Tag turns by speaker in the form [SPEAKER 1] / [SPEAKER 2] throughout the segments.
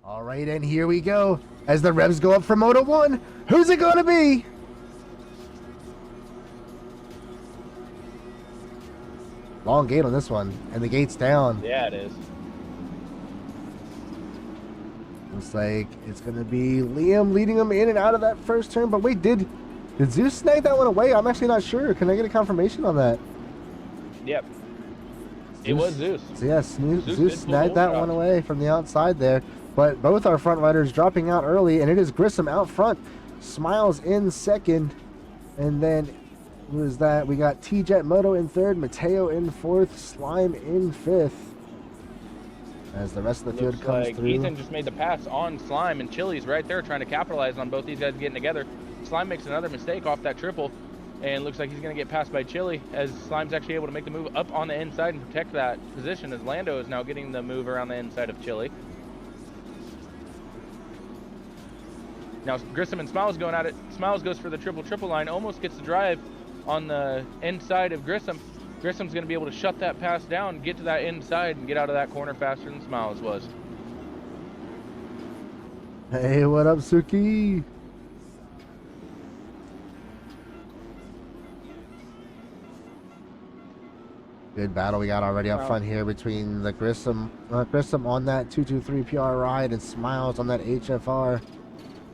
[SPEAKER 1] All right, and here we go. As the revs go up for Moto 1, who's it going to be? Long gate on this one, and the gate's down.
[SPEAKER 2] Yeah, it is.
[SPEAKER 1] Looks like it's going to be Liam leading him in and out of that first turn. But wait, did Zeus snag that one away? I'm actually not sure. Can I get a confirmation on that?
[SPEAKER 2] Yep. It was Zeus.
[SPEAKER 1] So yeah, Zeus snagged that one away from the outside there. But both our front riders dropping out early, and it is Grissom out front. Smiles in second. And then, who is that? We got T-Jet Moto in third, Mateo in fourth, Slime in fifth. As the rest of the field comes through.
[SPEAKER 2] Ethan just made the pass on Slime, and Chili's right there trying to capitalize on both these guys getting together. Slime makes another mistake off that triple, and looks like he's going to get passed by Chili, as Slime's actually able to make the move up on the inside and protect that position, as Lando is now getting the move around the inside of Chili. Now Grissom and Smiles going at it. Smiles goes for the triple line, almost gets the drive on the inside of Grissom. Grissom's going to be able to shut that pass down, get to that inside, and get out of that corner faster than Smiles was.
[SPEAKER 1] Hey, what up, Suki? Good battle we got already up front here between the Grissom on that 223 PR ride and Smiles on that HFR.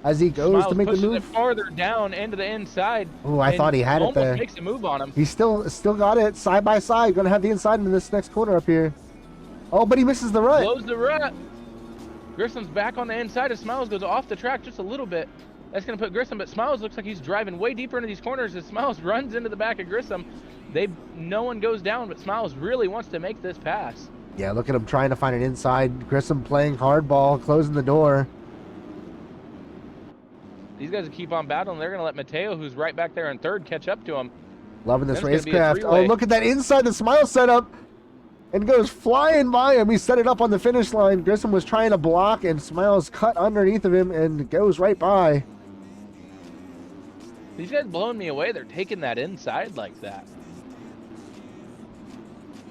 [SPEAKER 1] As he goes
[SPEAKER 2] Smiles
[SPEAKER 1] to make the move,
[SPEAKER 2] it farther down into the inside.
[SPEAKER 1] Oh, I thought he had it there.
[SPEAKER 2] Makes a move on him.
[SPEAKER 1] He still got it side by side. Going to have the inside in this next corner up here. Oh, but he misses the rut.
[SPEAKER 2] Blows the rut. Grissom's back on the inside as Smiles goes off the track just a little bit. That's going to put Grissom, but Smiles looks like he's driving way deeper into these corners as Smiles runs into the back of Grissom. No one goes down, but Smiles really wants to make this pass.
[SPEAKER 1] Yeah, look at him trying to find an inside. Grissom playing hardball, closing the door.
[SPEAKER 2] These guys will keep on battling. They're going to let Mateo, who's right back there in third, catch up to him.
[SPEAKER 1] Loving this racecraft. Oh, look at that inside the Smiles set up and goes flying by him. He set it up on the finish line. Grissom was trying to block, and Smiles cut underneath of him and goes right by.
[SPEAKER 2] These guys blowing me away. They're taking that inside like that.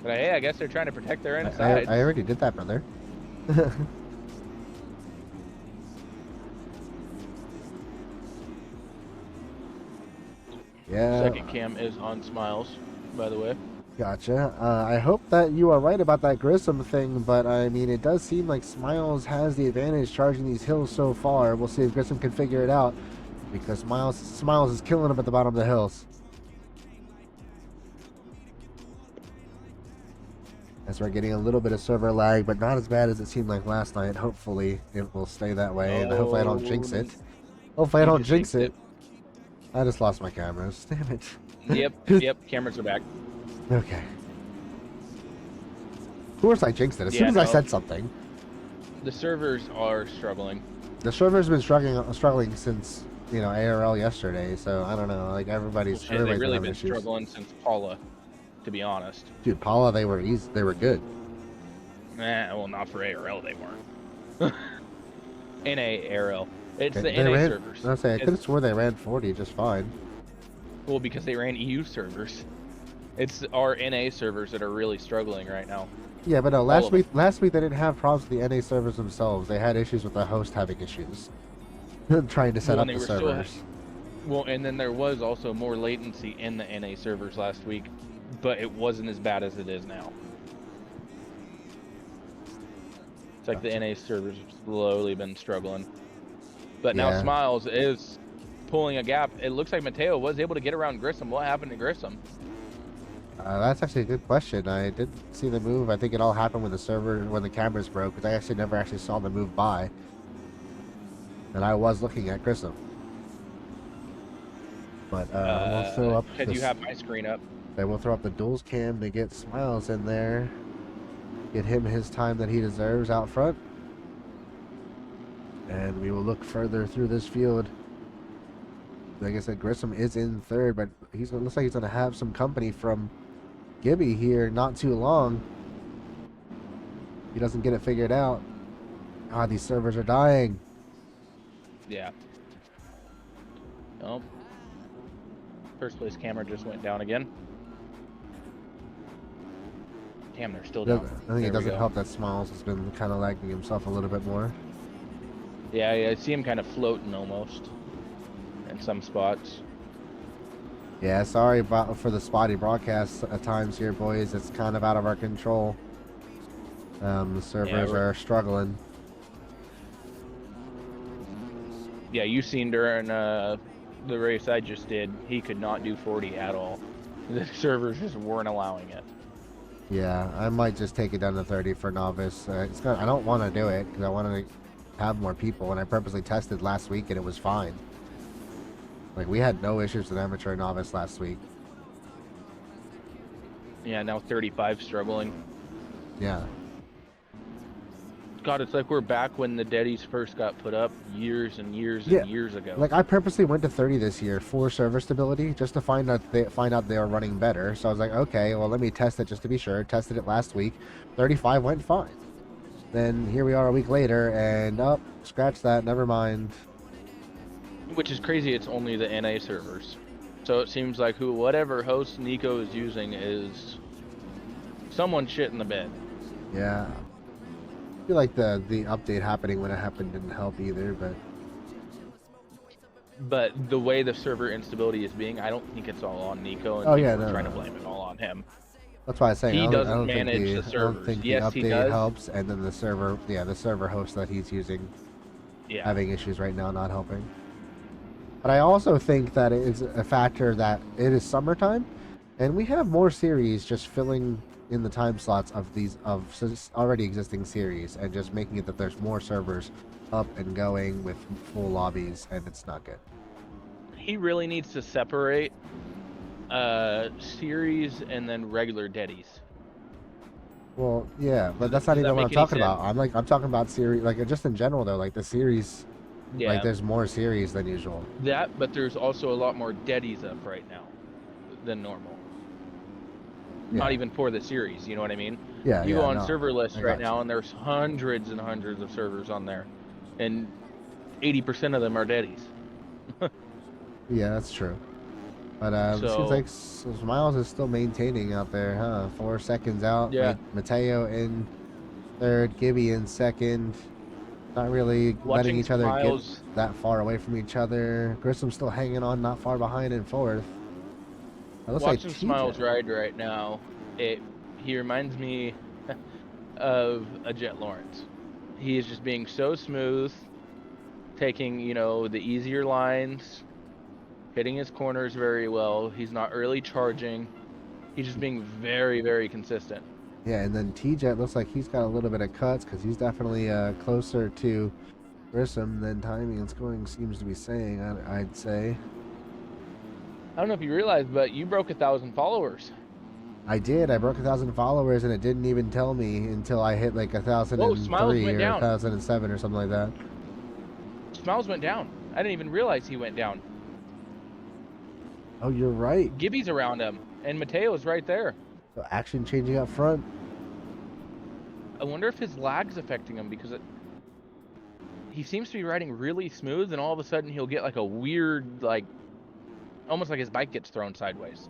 [SPEAKER 2] But hey, I guess they're trying to protect their inside.
[SPEAKER 1] I already did that, brother. Yeah.
[SPEAKER 2] Second cam is on Smiles, by the way.
[SPEAKER 1] Gotcha. I hope that you are right about that Grissom thing, but I mean, it does seem like Smiles has the advantage charging these hills so far. We'll see if Grissom can figure it out, because Smiles is killing him at the bottom of the hills. As we're getting a little bit of server lag, but not as bad as it seemed like last night. Hopefully it will stay that way, and hopefully I don't jinx it. Hopefully I don't jinx it. I just lost my cameras. Damn it.
[SPEAKER 2] Yep, cameras are back.
[SPEAKER 1] Okay. Of course I jinxed it as soon as I said something.
[SPEAKER 2] The servers are struggling.
[SPEAKER 1] The server's been struggling since, you know, ARL yesterday, so I don't know, like everybody's
[SPEAKER 2] They've really been struggling since Paula, to be honest.
[SPEAKER 1] Dude, Paula, they were easy, they were good.
[SPEAKER 2] Well, not for ARL, they weren't. NA ARL. It's the NA servers.
[SPEAKER 1] I could have swore they ran 40 just fine.
[SPEAKER 2] Well, because they ran EU servers. It's our NA servers that are really struggling right now.
[SPEAKER 1] Yeah, but no, last week they didn't have problems with the NA servers themselves. They had issues with the host having issues. Trying to set up the servers.
[SPEAKER 2] Well, and then there was also more latency in the NA servers last week, but it wasn't as bad as it is now. It's like the NA servers have slowly been struggling. But now Smiles is pulling a gap. It looks like Mateo was able to get around Grissom. What happened to Grissom?
[SPEAKER 1] That's actually a good question. I didn't see the move. I think it all happened when the cameras broke, because I actually never saw the move by. And I was looking at Grissom. But we'll throw up.
[SPEAKER 2] You have my screen up.
[SPEAKER 1] Then we'll throw up the duals cam to get Smiles in there. Get him his time that he deserves out front. And we will look further through this field. Like I said, Grissom is in third, but looks like he's going to have some company from Gibby here not too long. He doesn't get it figured out. God, these servers are dying.
[SPEAKER 2] Yeah. Oh. First place camera just went down again. Damn, they're still down.
[SPEAKER 1] I think it doesn't help that Smiles has been kind of lagging himself a little bit more.
[SPEAKER 2] Yeah, I see him kind of floating almost in some spots.
[SPEAKER 1] Yeah, sorry for the spotty broadcast at times here, boys. It's kind of out of our control. The servers are struggling.
[SPEAKER 2] Yeah, you seen during the race I just did, he could not do 40 at all. The servers just weren't allowing it.
[SPEAKER 1] Yeah, I might just take it down to 30 for novice. I don't want to do it because I want to have more people, and I purposely tested last week and it was fine. Like, we had no issues with amateur and novice last week.
[SPEAKER 2] Yeah, now 35 struggling.
[SPEAKER 1] Yeah.
[SPEAKER 2] God, it's like we're back when the Deddies first got put up years and years and years ago.
[SPEAKER 1] Like, I purposely went to 30 this year for server stability just to find out they were running better. So I was like, okay, well, let me test it just to be sure. Tested it last week. 35 went fine. Then here we are a week later, and scratch that. Never mind.
[SPEAKER 2] Which is crazy. It's only the NA servers. So it seems like whatever host Nico is using is someone shit in the bed.
[SPEAKER 1] Yeah. I feel like the update happening when it happened didn't help either,
[SPEAKER 2] but the way the server instability is being, I don't think it's all on Nico, and we're trying to blame it all on him.
[SPEAKER 1] That's why I was saying
[SPEAKER 2] he
[SPEAKER 1] I
[SPEAKER 2] doesn't
[SPEAKER 1] don't
[SPEAKER 2] manage the servers.
[SPEAKER 1] I don't think
[SPEAKER 2] yes,
[SPEAKER 1] the update helps, and then the server host that he's using, having issues right now, not helping. But I also think that it is a factor that it is summertime, and we have more series just filling in the time slots of these already existing series, and just making it that there's more servers up and going with full lobbies, and it's not good.
[SPEAKER 2] He really needs to separate series and then regular Deddies.
[SPEAKER 1] Well, yeah, but that's not even what I'm talking about. I'm talking about series, like just in general though, like the series. Yeah. Like there's more series than usual.
[SPEAKER 2] But there's also a lot more Deddies up right now than normal. Yeah. Not even for the series, you know what I mean?
[SPEAKER 1] Yeah.
[SPEAKER 2] You go on server lists right now, and there's hundreds and hundreds of servers on there, and 80% of them are Deddies.
[SPEAKER 1] Yeah, that's true. But it seems like Smiles is still maintaining out there, huh? 4 seconds out.
[SPEAKER 2] Yeah.
[SPEAKER 1] Mateo in third, Gibby in second. Not really letting each other get that far away from each other. Grissom's still hanging on, not far behind in fourth.
[SPEAKER 2] Watching Smiles ride right now, he reminds me of a Jet Lawrence. He is just being so smooth, taking, the easier lines, hitting his corners very well. He's not early charging. He's just being very, very consistent.
[SPEAKER 1] Yeah, and then T-Jet looks like he's got a little bit of cuts because he's definitely closer to Grissom than timing and scoring seems to be saying, I'd say.
[SPEAKER 2] I don't know if you realized, but you broke 1,000 followers.
[SPEAKER 1] I did. I broke 1,000 followers, and it didn't even tell me until I hit like 1,003 or 1,007 or something like that.
[SPEAKER 2] Smiles went down. I didn't even realize he went down.
[SPEAKER 1] Oh, you're right.
[SPEAKER 2] Gibby's around him, and Mateo's right there.
[SPEAKER 1] So action changing up front.
[SPEAKER 2] I wonder if his lag's affecting him because he seems to be riding really smooth, and all of a sudden he'll get like a weird, almost like his bike gets thrown sideways.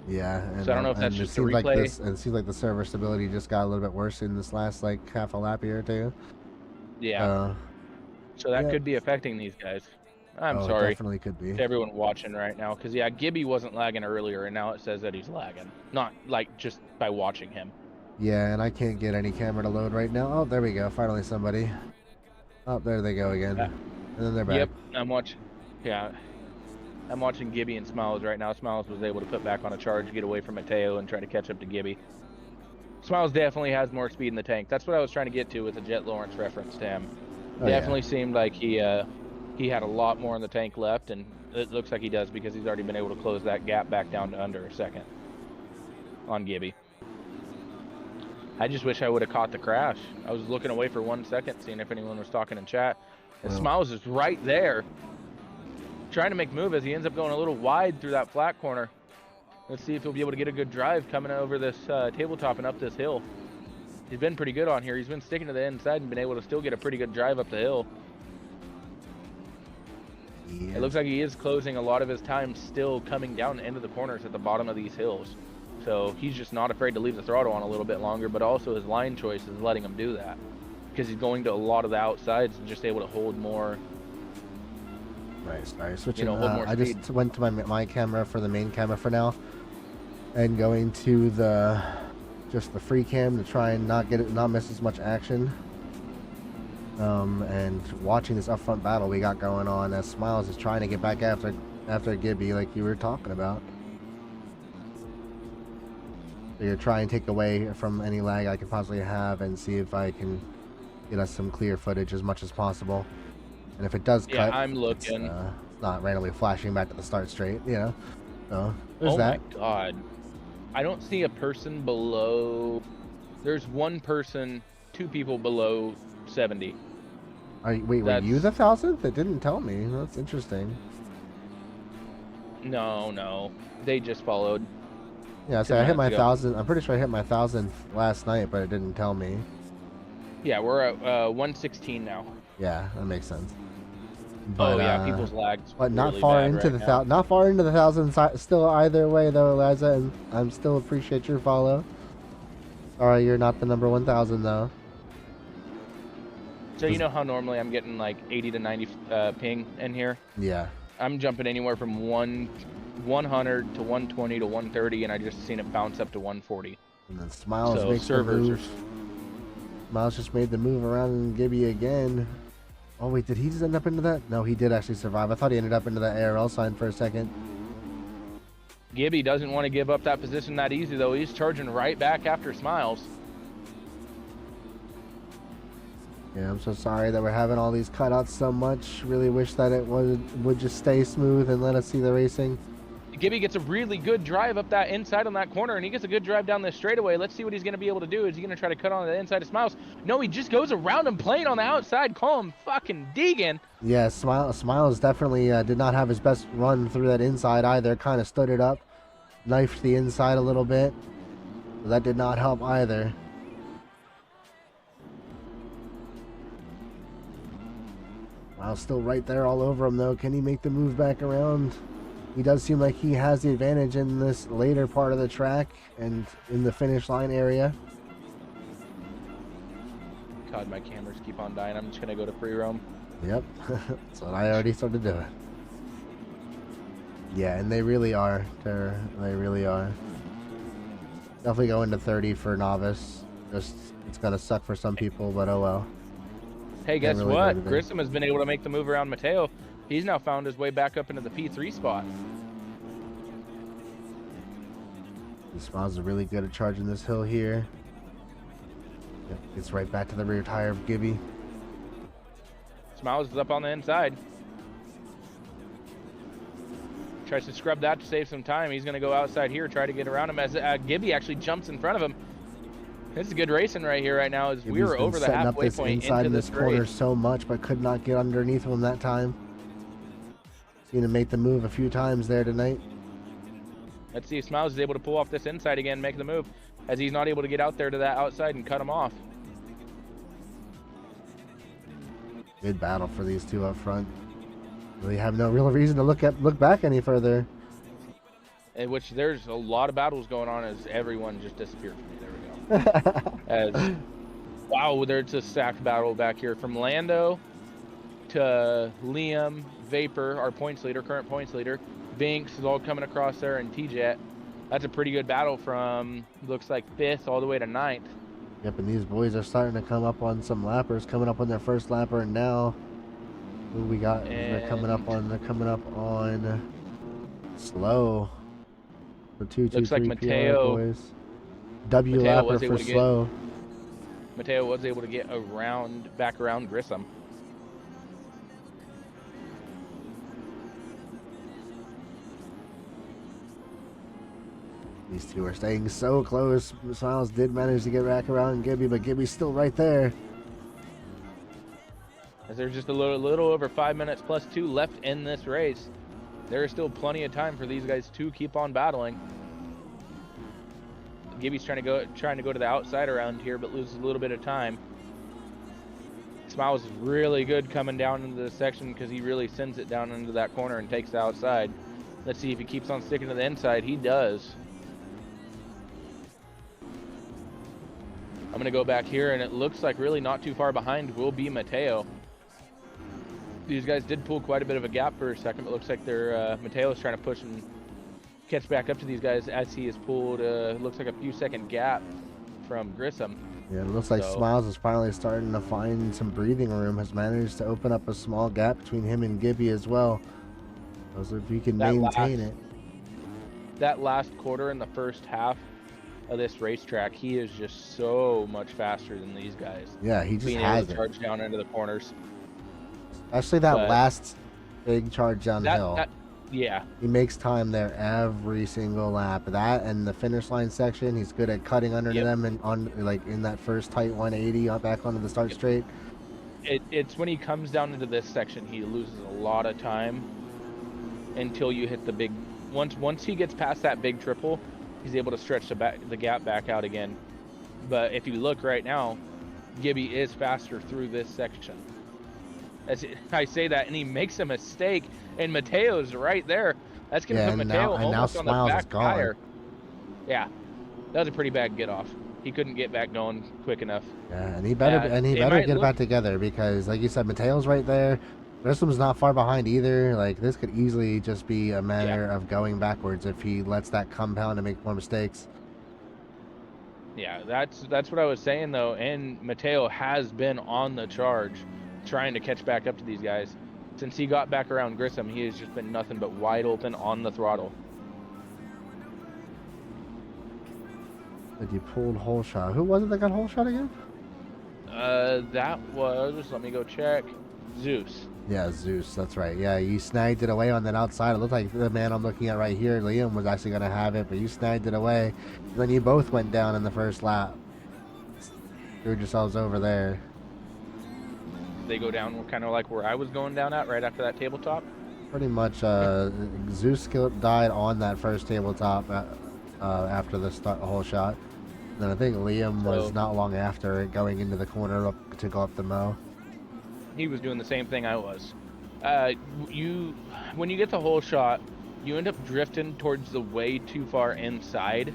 [SPEAKER 1] Yeah,
[SPEAKER 2] so I don't know if that's just a replay.
[SPEAKER 1] It seems like the server stability just got a little bit worse in this last half a lap here too.
[SPEAKER 2] Yeah. So that could be affecting these guys. I'm sorry.
[SPEAKER 1] Definitely could be.
[SPEAKER 2] To everyone watching right now, because Gibby wasn't lagging earlier, and now it says that he's lagging. Not just by watching him.
[SPEAKER 1] Yeah, and I can't get any camera to load right now. Oh, there we go. Finally, somebody. Oh, there they go again. And then they're back.
[SPEAKER 2] Yep, I'm watching. Yeah. I'm watching Gibby and Smiles right now. Smiles was able to put back on a charge, get away from Mateo, and try to catch up to Gibby. Smiles definitely has more speed in the tank. That's what I was trying to get to with the Jet Lawrence reference to him. Definitely seemed like he had a lot more in the tank left, and it looks like he does because he's already been able to close that gap back down to under a second on Gibby. I just wish I would have caught the crash. I was looking away for 1 second, seeing if anyone was talking in chat. And Smiles is right there, trying to make move as he ends up going a little wide through that flat corner. Let's see if he'll be able to get a good drive coming over this tabletop and up this hill. He's been pretty good on here. He's been sticking to the inside and been able to still get a pretty good drive up the hill. It looks like he is closing a lot of his time still coming down into the corners at the bottom of these hills. So he's just not afraid to leave the throttle on a little bit longer, but also his line choice is letting him do that. because he's going to a lot of the outsides and just able to hold more.
[SPEAKER 1] Right, sorry, switching.
[SPEAKER 2] Hold more
[SPEAKER 1] I
[SPEAKER 2] speed.
[SPEAKER 1] just went to my camera for the main camera for now, and going to the free cam to try and not miss as much action. And watching this up front battle we got going on as Smiles is trying to get back after Gibby, like you were talking about. So you're trying to take away from any lag I could possibly have and see if I can get us some clear footage as much as possible. And if it does cut,
[SPEAKER 2] I'm looking.
[SPEAKER 1] it's not randomly flashing back to the start straight, you know. So there's that.
[SPEAKER 2] Oh my god. I don't see a person below. There's one person, 2 people below 70.
[SPEAKER 1] Wait, were you the 1000th? It didn't tell me. That's interesting.
[SPEAKER 2] No. They just followed.
[SPEAKER 1] Yeah, so I hit my 1000. I'm pretty sure I hit my 1000th last night, but it didn't tell me.
[SPEAKER 2] Yeah, we're at 116 now.
[SPEAKER 1] Yeah, that makes sense. But,
[SPEAKER 2] oh yeah, people's lags.
[SPEAKER 1] But not
[SPEAKER 2] really
[SPEAKER 1] far
[SPEAKER 2] bad
[SPEAKER 1] into
[SPEAKER 2] right
[SPEAKER 1] the not far into the 1000s. Still either way though, Eliza, and I'm still appreciate your follow. Sorry, you're not the number 1000 though.
[SPEAKER 2] So you know how normally I'm getting like 80 to 90 ping in here?
[SPEAKER 1] Yeah.
[SPEAKER 2] I'm jumping anywhere from 100 to 120 to 130, and I just seen it bounce up to 140.
[SPEAKER 1] And then Smiles
[SPEAKER 2] so
[SPEAKER 1] makes
[SPEAKER 2] servers
[SPEAKER 1] the move. Smiles just made the move around Gibby again. Oh wait, did he just end up into that? No, he did actually survive. I thought he ended up into that ARL sign for a second.
[SPEAKER 2] Gibby doesn't want to give up that position that easy though. He's charging right back after Smiles.
[SPEAKER 1] Yeah, I'm so sorry that we're having all these cutouts so much. Really wish that it would just stay smooth and let us see the racing.
[SPEAKER 2] Gibby gets a really good drive up that inside on that corner, and he gets a good drive down this straightaway. Let's see what he's going to be able to do. Is he going to try to cut on the inside of Smiles? No, he just goes around him playing on the outside. Call him fucking Deegan.
[SPEAKER 1] Yeah, Smiles definitely did not have his best run through that inside either. Kind of stood it up, knifed the inside a little bit. But that did not help either. Smiles still right there all over him though. Can he make the move back around? He does seem like he has the advantage in this later part of the track and in the finish line area.
[SPEAKER 2] God, my cameras keep on dying. I'm just going to go to free roam.
[SPEAKER 1] Yep, that's what I already started doing. Yeah, and they really are. They really are. Definitely go into 30 for novice. Just it's gonna suck for some people, but oh well.
[SPEAKER 2] Hey, guess what? Grissom has been able to make the move around Mateo. He's now found his way back up into the P3 spot.
[SPEAKER 1] Smiles are really good at charging this hill here. Yep, gets right back to the rear tire of Gibby.
[SPEAKER 2] Smiles is up on the inside. Tries to scrub that to save some time. He's going to go outside here, try to get around him as Gibby actually jumps in front of him. This is good racing right here right now as we are over the halfway point into this
[SPEAKER 1] corner
[SPEAKER 2] race.
[SPEAKER 1] so much, but could not get underneath him that time. Seen him make the move a few times there tonight.
[SPEAKER 2] Let's see if Smiles is able to pull off this inside again, make the move, as he's not able to get out there to that outside and cut him off.
[SPEAKER 1] Good battle for these two up front. Really have no real reason to look back any further.
[SPEAKER 2] In which there's a lot of battles going on as everyone just disappeared from me. There we go. As wow, there's a stacked battle back here from Lando to Liam, Vapor, our points leader, current points leader. Binks is all coming across there, and T-Jet. That's a pretty good battle from looks like 5th all the way to 9th.
[SPEAKER 1] Yep, and these boys are starting to come up on some lappers, coming up on their first lapper, and now who we got? They're coming up on slow. The 2, 2,
[SPEAKER 2] looks
[SPEAKER 1] 3
[SPEAKER 2] like Mateo,
[SPEAKER 1] boys. W
[SPEAKER 2] Mateo
[SPEAKER 1] lapper for slow.
[SPEAKER 2] Mateo was able to get back around Grissom.
[SPEAKER 1] These two are staying so close. Smiles did manage to get back around Gibby, but Gibby's still right there.
[SPEAKER 2] As there's just a little over 5 minutes plus 2 left in this race. There is still plenty of time for these guys to keep on battling. Gibby's trying to go to the outside around here, but loses a little bit of time. Smiles is really good coming down into this section because he really sends it down into that corner and takes the outside. Let's see if he keeps on sticking to the inside. He does. I'm going to go back here, and it looks like really not too far behind will be Mateo. These guys did pull quite a bit of a gap for a second, but it looks like they're Mateo's trying to push and catch back up to these guys as he has pulled, looks like a few second gap from Grissom.
[SPEAKER 1] Yeah, it looks like Smiles is finally starting to find some breathing room, has managed to open up a small gap between him and Gibby as well. So if he can maintain it.
[SPEAKER 2] That last quarter in the first half of this racetrack, he is just so much faster than these guys.
[SPEAKER 1] Yeah, he just
[SPEAKER 2] being
[SPEAKER 1] has
[SPEAKER 2] able to charge down into the corners.
[SPEAKER 1] Especially that last big charge downhill.
[SPEAKER 2] Yeah.
[SPEAKER 1] He makes time there every single lap. That and the finish line section, he's good at cutting under them and on like in that first tight 180 back onto the start straight.
[SPEAKER 2] It's when he comes down into this section, he loses a lot of time until you hit the big. Once he gets past that big triple, he's able to stretch the gap back out again. But if you look right now, Gibby is faster through this section. I say that, and he makes a mistake, and Mateo's right there. That's going to put Mateo almost on the back tire. Yeah, that was a pretty bad get off. He couldn't get back going quick enough.
[SPEAKER 1] Yeah, and he better get back together because, like you said, Mateo's right there. Grissom's not far behind either. Like, this could easily just be a matter of going backwards if he lets that compound and make more mistakes.
[SPEAKER 2] Yeah, that's what I was saying though, and Mateo has been on the charge, trying to catch back up to these guys. Since he got back around Grissom, he has just been nothing but wide open on the throttle.
[SPEAKER 1] But you pulled hole shot. Who was it that got hole shot again?
[SPEAKER 2] That was, let me go check, Zeus.
[SPEAKER 1] Yeah, Zeus, that's right. Yeah, you snagged it away on that outside. It looked like the man I'm looking at right here, Liam, was actually going to have it, but you snagged it away. And then you both went down in the first lap. Screwed yourselves over there.
[SPEAKER 2] They go down kind of like where I was going down at right after that tabletop.
[SPEAKER 1] Pretty much, Zeus died on that first tabletop after the whole shot. And then I think Liam was not long after it going into the corner to go up the mow.
[SPEAKER 2] He was doing the same thing I was. When you get the whole shot, you end up drifting towards the way too far inside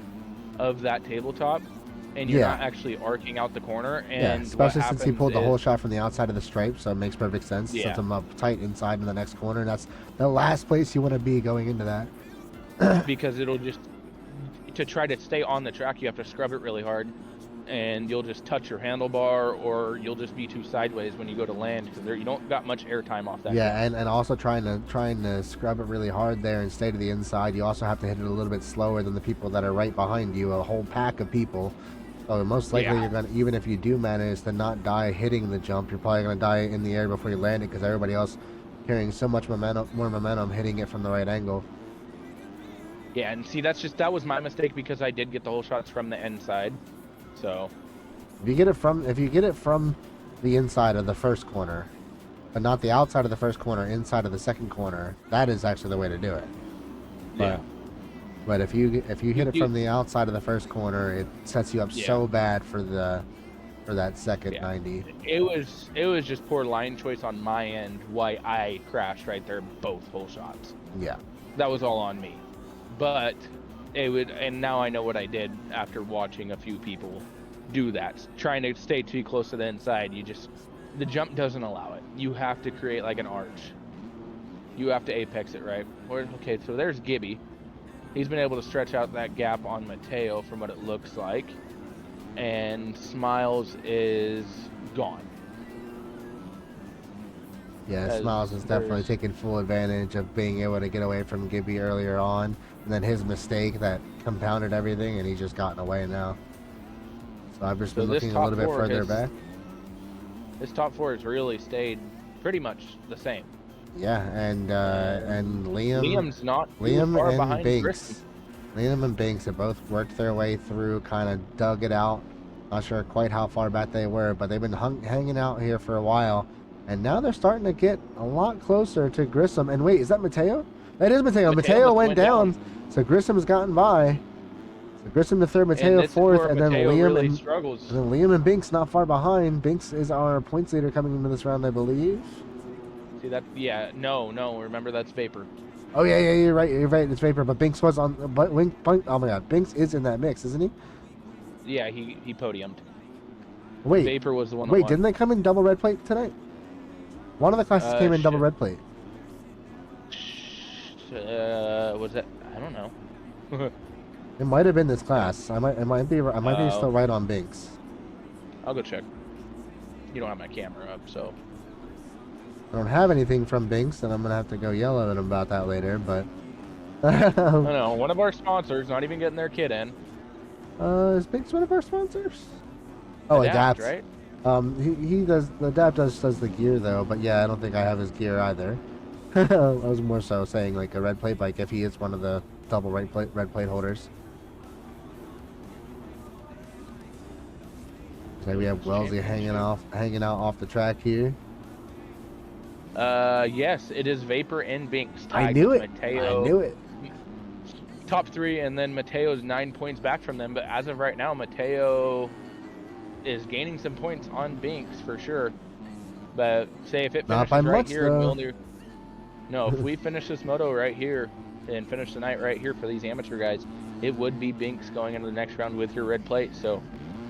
[SPEAKER 2] of that tabletop. And you're not actually arcing out the corner. And
[SPEAKER 1] especially since he pulled the whole shot from the outside of the stripe, so it makes perfect sense. Sets him up tight inside in the next corner. That's the last place you want to be going into that.
[SPEAKER 2] Because it'll just, to try to stay on the track, you have to scrub it really hard. And you'll just touch your handlebar, or you'll just be too sideways when you go to land, because you don't got much air time off that.
[SPEAKER 1] Yeah, and also trying to scrub it really hard there and stay to the inside. You also have to hit it a little bit slower than the people that are right behind you, a whole pack of people. So most likely you're gonna, even if you do manage to not die hitting the jump, you're probably gonna die in the air before you land it, because everybody else carrying so much more momentum hitting it from the right angle.
[SPEAKER 2] Yeah, and see, that was my mistake, because I did get the whole shots from the inside. So
[SPEAKER 1] if you get it from the inside of the first corner, but not the outside of the first corner, inside of the second corner, that is actually the way to do it. But if you hit it from the outside of the first corner, it sets you up so bad for that second 90.
[SPEAKER 2] It was just poor line choice on my end why I crashed right there, both whole shots.
[SPEAKER 1] Yeah. That
[SPEAKER 2] was all on me. But and now I know what I did after watching a few people do that. Trying to stay too close to the inside, the jump doesn't allow it. You have to create like an arch. You have to apex it, right? Okay, so there's Gibby. He's been able to stretch out that gap on Mateo from what it looks like. And Smiles is gone.
[SPEAKER 1] Yeah, Smiles is definitely taking full advantage of being able to get away from Gibby earlier on. And then his mistake that compounded everything, and he's just gotten away now. So I've just been looking a little bit further back.
[SPEAKER 2] This top four has really stayed pretty much the same.
[SPEAKER 1] Yeah, and
[SPEAKER 2] Liam's not
[SPEAKER 1] Liam
[SPEAKER 2] far
[SPEAKER 1] and
[SPEAKER 2] behind
[SPEAKER 1] Binks.
[SPEAKER 2] Kristen.
[SPEAKER 1] Liam and Binks have both worked their way through, kind of dug it out. Not sure quite how far back they were, but they've been hanging out here for a while. And now they're starting to get a lot closer to Grissom. And wait, is that Mateo? That is Mateo. Mateo went down, so Grissom's gotten by. So Grissom to third, Mateo fourth, and then Liam
[SPEAKER 2] struggles.
[SPEAKER 1] And then Liam and Binks not far behind. Binks is our points leader coming into this round, I believe.
[SPEAKER 2] See that? Yeah, no. Remember, that's Vapor.
[SPEAKER 1] Oh yeah, you're right. It's Vapor, but Binks was on. Oh my God, Binks is in that mix, isn't he?
[SPEAKER 2] Yeah, he podiumed.
[SPEAKER 1] Wait,
[SPEAKER 2] Vapor was the one that
[SPEAKER 1] wait,
[SPEAKER 2] won.
[SPEAKER 1] didn't they come in double red plate tonight? One of the classes came in double red plate.
[SPEAKER 2] Was that? I don't know.
[SPEAKER 1] It might have been this class. I might be still right on Binks.
[SPEAKER 2] I'll go check. You don't have my camera up, so.
[SPEAKER 1] I don't have anything from Binks, and I'm gonna have to go yell at him about that later. But
[SPEAKER 2] I know one of our sponsors not even getting their kid in.
[SPEAKER 1] Is Binks one of our sponsors? Oh, Adapt,
[SPEAKER 2] right?
[SPEAKER 1] He does the Adapt does the gear though, but yeah, I don't think I have his gear either. I was more so saying like a red plate bike if he is one of the double red plate holders. So we have Wellesley hanging out off the track here.
[SPEAKER 2] Yes, it is Vapor and Binks.
[SPEAKER 1] I knew it.
[SPEAKER 2] Mateo,
[SPEAKER 1] I knew it.
[SPEAKER 2] Top 3, and then Mateo's 9 points back from them. But as of right now, Mateo is gaining some points on Binks for sure. But say if it
[SPEAKER 1] Not
[SPEAKER 2] finishes
[SPEAKER 1] by
[SPEAKER 2] right
[SPEAKER 1] much,
[SPEAKER 2] here, and
[SPEAKER 1] though.
[SPEAKER 2] no, if we finish this moto right here and finish the night right here for these amateur guys, it would be Binks going into the next round with your red plate. So,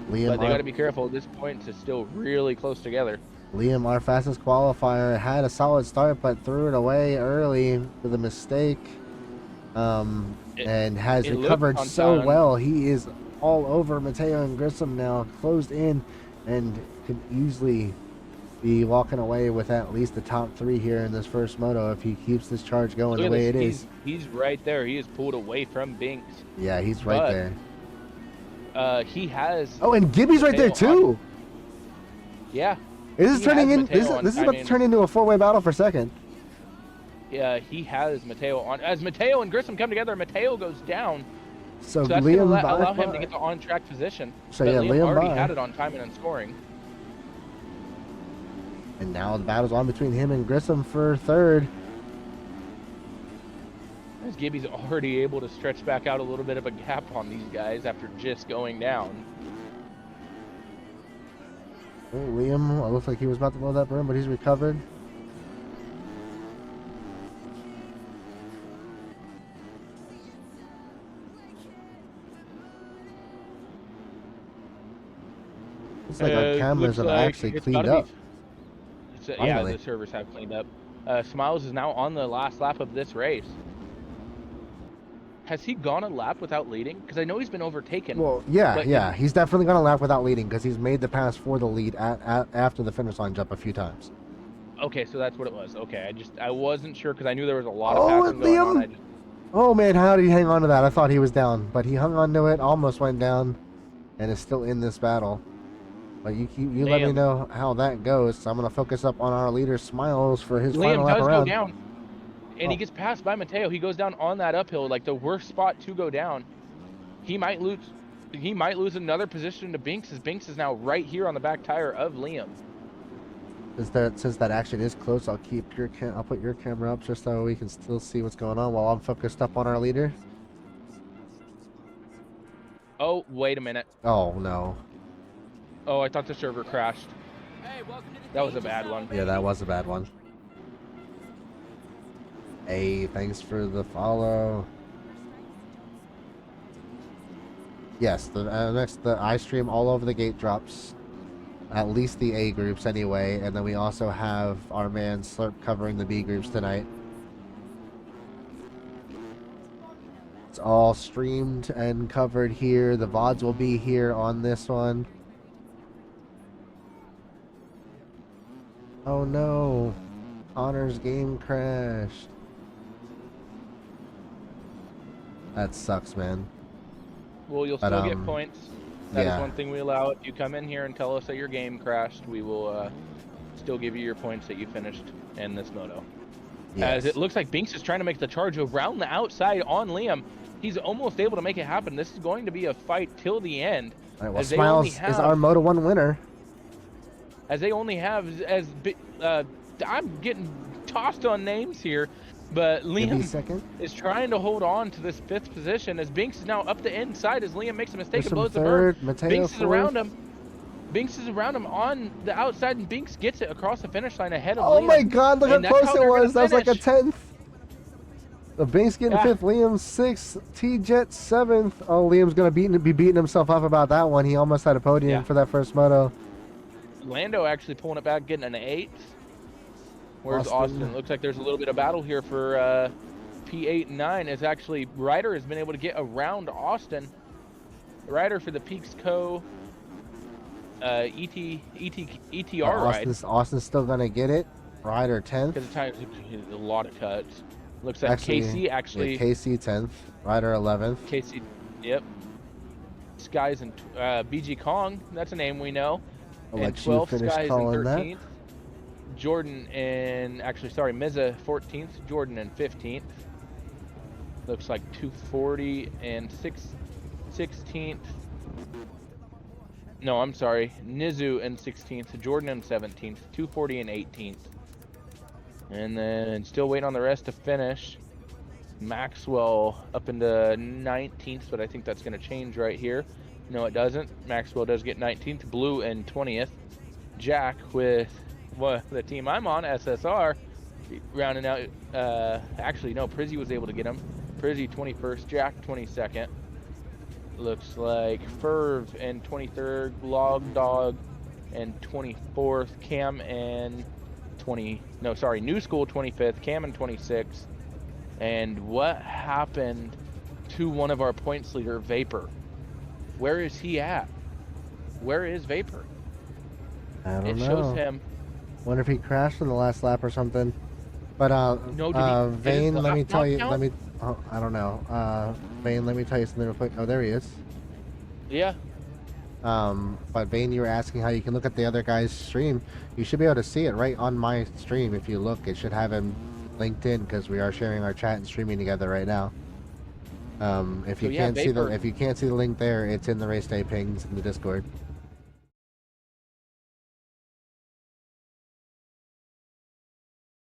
[SPEAKER 1] Liam,
[SPEAKER 2] but they got to be careful. This point is still really close together.
[SPEAKER 1] Liam, our fastest qualifier, had a solid start but threw it away early with a mistake. And has recovered so well. He is all over Mateo and Grissom now, closed in, and could easily be walking away with at least the top 3 here in this first moto if he keeps this charge going the way it is.
[SPEAKER 2] He's right there. He is pulled away from Binks.
[SPEAKER 1] Yeah, he's right there.
[SPEAKER 2] He has.
[SPEAKER 1] Oh, and Gibby's right there too.
[SPEAKER 2] Yeah.
[SPEAKER 1] This is turning in. This is about to turn into a 4-way battle for second.
[SPEAKER 2] Yeah, he has Mateo on. As Mateo and Grissom come together, Mateo goes down.
[SPEAKER 1] So
[SPEAKER 2] that's
[SPEAKER 1] Liam
[SPEAKER 2] going to allow him to get the on-track position.
[SPEAKER 1] So
[SPEAKER 2] but
[SPEAKER 1] yeah, Liam
[SPEAKER 2] already had it on timing and scoring.
[SPEAKER 1] And now the battle's on between him and Grissom for third.
[SPEAKER 2] As Gibby's already able to stretch back out a little bit of a gap on these guys after just going down.
[SPEAKER 1] Oh, Liam, it looks like he was about to blow that berm, but he's recovered. Looks like our cameras have actually cleaned up.
[SPEAKER 2] Yeah, the servers have cleaned up. Smiles is now on the last lap of this race. Has he gone a lap without leading? Because I know he's been overtaken.
[SPEAKER 1] Well, yeah. He's definitely gone a lap without leading because he's made the pass for the lead after the finish line jump a few times.
[SPEAKER 2] Okay, so that's what it was. Okay, I wasn't sure because I knew there was a lot of passing going on.
[SPEAKER 1] Oh man, how did he hang on to that? I thought he was down, but he hung on to it, almost went down, and is still in this battle. But you let me know how that goes. So I'm gonna focus up on our leader Smiles for his final lap around.
[SPEAKER 2] Liam does go down, and he gets passed by Mateo. He goes down on that uphill, like the worst spot to go down. He might lose. He might lose another position to Binks, as Binks is now right here on the back tire of Liam.
[SPEAKER 1] Since that action is close, I'll put your camera up just so we can still see what's going on while I'm focused up on our leader.
[SPEAKER 2] Oh, wait a minute.
[SPEAKER 1] Oh no.
[SPEAKER 2] Oh, I thought the server crashed. That was a bad one.
[SPEAKER 1] Yeah, that was a bad one. Hey, thanks for the follow. Yes, the I stream all over the gate drops. At least the A groups anyway, and then we also have our man Slurp covering the B groups tonight. It's all streamed and covered here. The VODs will be here on this one. Oh no, Connor's game crashed. That sucks, man.
[SPEAKER 2] Well, you'll still get points. That is one thing we allow. If you come in here and tell us that your game crashed, we will still give you your points that you finished in this moto. Yes. As it looks like Binks is trying to make the charge around the outside on Liam. He's almost able to make it happen. This is going to be a fight till the end.
[SPEAKER 1] All right, well, Smiles is our Moto 1 winner.
[SPEAKER 2] As they only have, I'm getting tossed on names here, but Liam is trying to hold on to this 5th position as Binks is now up the inside as Liam makes a mistake and blows the berm. Binks is around him. Binks is around him on the outside, and Binks gets it across the finish line ahead of Liam.
[SPEAKER 1] Oh my God, look how close it was. That was like a 10th. The Binks getting 5th, Liam 6th, T-Jet 7th. Oh, Liam's going to be beating himself up about that one. He almost had a podium for that first moto.
[SPEAKER 2] Lando actually pulling it back, getting an 8th. Where's
[SPEAKER 1] Austin?
[SPEAKER 2] Austin? Looks like there's a little bit of battle here for P8 and 9. It's actually Ryder has been able to get around Austin. Ryder for the Peaks Co. ETR ride.
[SPEAKER 1] Austin's still gonna get it. Ryder 10th.
[SPEAKER 2] Because the time a lot of cuts. Looks like
[SPEAKER 1] Actually,
[SPEAKER 2] KC actually.
[SPEAKER 1] Yeah, KC 10th. Ryder 11th.
[SPEAKER 2] KC, yep. Skies and BG Kong, that's a name we know.
[SPEAKER 1] I'll
[SPEAKER 2] and
[SPEAKER 1] let you
[SPEAKER 2] 12th,
[SPEAKER 1] finish
[SPEAKER 2] Skies and
[SPEAKER 1] calling that.
[SPEAKER 2] 13th. Jordan and Miza 14th. Jordan and 15th. Looks like 240 and 16th. No, I'm sorry. Nizu and 16th. Jordan and 17th. 240 and 18th. And then still waiting on the rest to finish. Maxwell up into 19th, but I think that's going to change right here. No, it doesn't. Maxwell does get 19th. Blue and 20th. Jack with the team I'm on, SSR, rounding out. Actually, no, Prizzy was able to get him. Prizzy 21st, Jack 22nd. Looks like Ferv and 23rd, Log Dog and 24th, Cam and New School 25th, Cam and 26th. And what happened to one of our points leader, Vapor? Where is he at? Where is Vapor?
[SPEAKER 1] I don't know.
[SPEAKER 2] It shows him.
[SPEAKER 1] Wonder if he crashed on the last lap or something. But
[SPEAKER 2] No,
[SPEAKER 1] Vane, let me tell you.
[SPEAKER 2] count?
[SPEAKER 1] I don't know. Vane, let me tell you something real quick. Oh, there he is.
[SPEAKER 2] Yeah.
[SPEAKER 1] But Vane, you were asking how you can look at the other guy's stream. You should be able to see it right on my stream. If you look, it should have him linked in because we are sharing our chat and streaming together right now. If you can't see the link there, it's in the race day pings in the Discord.